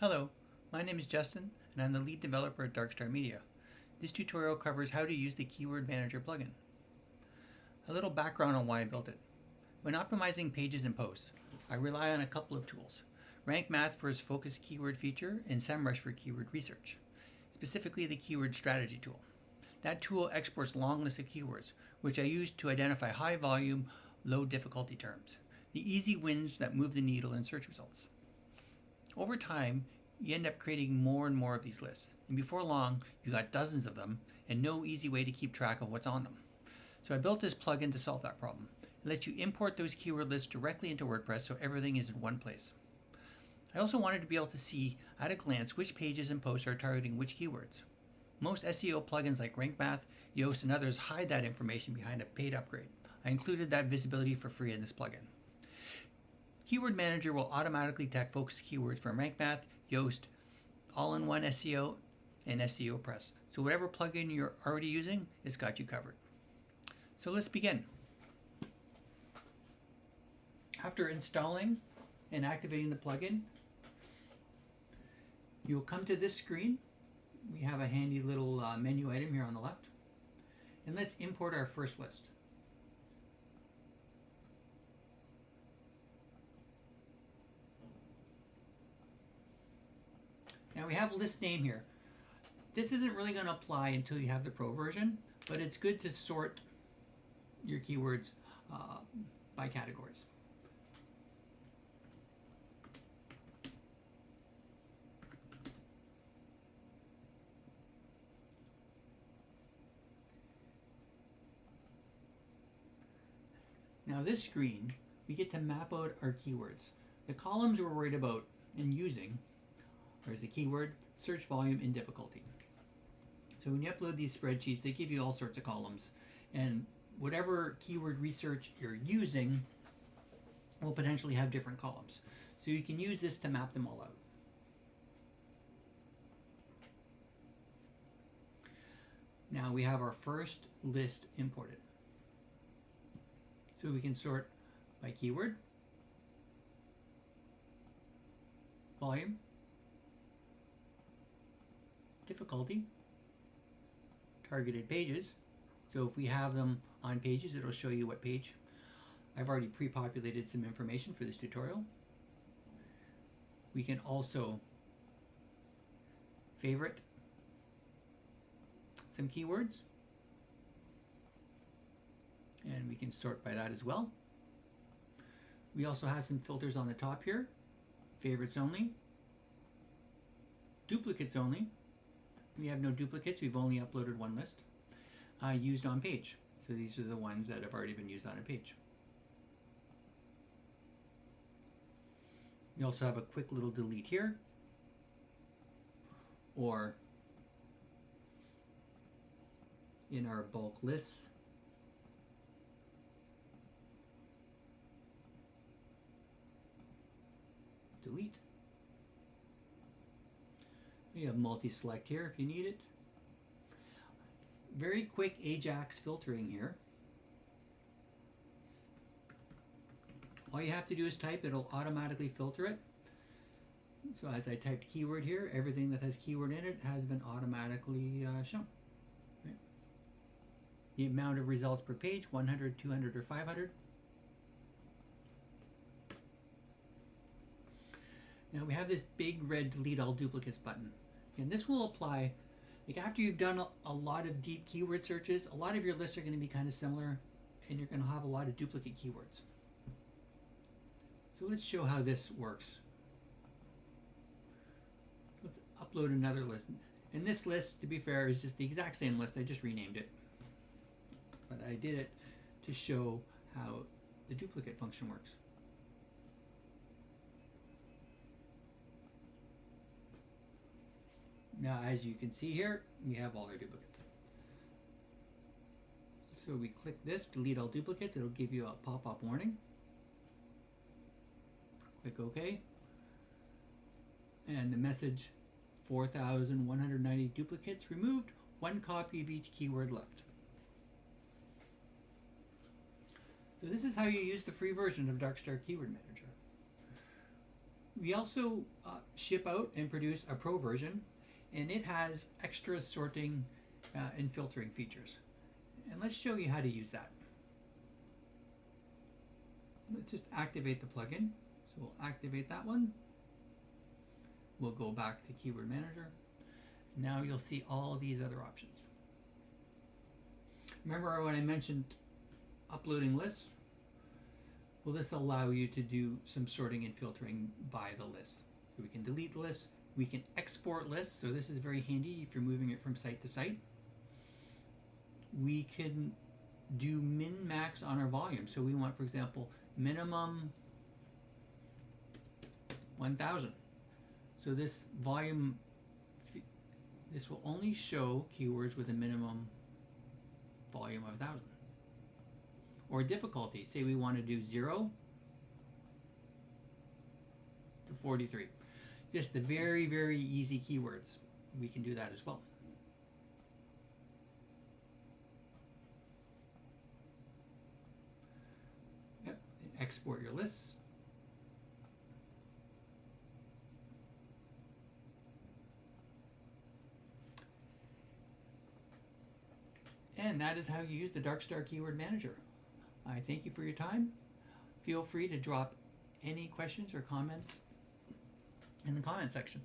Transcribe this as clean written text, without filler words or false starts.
Hello, my name is Justin, and I'm the lead developer at Darkstar Media. This tutorial covers how to use the Keyword Manager plugin. A little background on why I built it. When optimizing pages and posts, I rely on a couple of tools. RankMath for its focused keyword feature, and SEMrush for keyword research, specifically the keyword strategy tool. That tool exports long lists of keywords, which I use to identify high volume, low difficulty terms, the easy wins that move the needle in search results. Over time, you end up creating more and more of these lists, and before long, you got dozens of them and no easy way to keep track of what's on them. So I built this plugin to solve that problem. It lets you import those keyword lists directly into WordPress so everything is in one place. I also wanted to be able to see at a glance which pages and posts are targeting which keywords. Most SEO plugins like RankMath, Yoast, and others hide that information behind a paid upgrade. I included that visibility for free in this plugin. Keyword Manager will automatically detect focused keywords from RankMath, Yoast, All-in-One SEO, and SEOPress. So whatever plugin you're already using, it's got you covered. So let's begin. After installing and activating the plugin, you'll come to this screen. We have a handy little menu item here on the left. And let's import our first list. Now we have list name here. This isn't really going to apply until you have the pro version, but it's good to sort your keywords by categories. Now this screen, we get to map out our keywords. The columns we're worried about in using are the keyword, search volume, and difficulty. So when you upload these spreadsheets, they give you all sorts of columns, and whatever keyword research you're using will potentially have different columns. So you can use this to map them all out. Now we have our first list imported. So we can sort by keyword, volume, difficulty, targeted pages. So if we have them on pages, it'll show you what page. I've already pre-populated some information for this tutorial. We can also favorite some keywords, and we can sort by that as well. We also have some filters on the top here. Favorites only, duplicates only. We have no duplicates, we've only uploaded one list. Used on page. So these are the ones that have already been used on a page. We also have a quick little delete here, or in our bulk lists, delete. We have multi-select here if you need it. Very quick Ajax filtering here. All you have to do is type, it'll automatically filter it. So as I typed keyword here, everything that has keyword in it has been automatically shown. Right. The amount of results per page, 100, 200, or 500. Now we have this big red delete all duplicates button. And this will apply, like after you've done a lot of deep keyword searches, a lot of your lists are going to be kind of similar, and you're going to have a lot of duplicate keywords. So let's show how this works. Let's upload another list. And this list, to be fair, is just the exact same list. I just renamed it. But I did it to show how the duplicate function works. Now, as you can see here, we have all our duplicates. So we click this, delete all duplicates. It'll give you a pop-up warning. Click OK. And the message, 4,190 duplicates removed, 1 copy of each keyword left. So this is how you use the free version of Darkstar Keyword Manager. We also ship out and produce a pro version, and it has extra sorting and filtering features. And let's show you how to use that. Let's just activate the plugin. So we'll activate that one. We'll go back to Keyword Manager. Now you'll see all these other options. Remember when I mentioned uploading lists? Well, this will allow you to do some sorting and filtering by the list. So we can delete lists, we can export lists, so this is very handy if you're moving it from site to site. We can do min-max on our volume. So we want, for example, minimum 1,000. So this volume, this will only show keywords with a minimum volume of 1,000. Or difficulty, say we want to do 0 to 43. Just the very, very easy keywords. We can do that as well. Yep, export your lists. And that is how you use the Darkstar Keyword Manager. I thank you for your time. Feel free to drop any questions or comments in the comment section.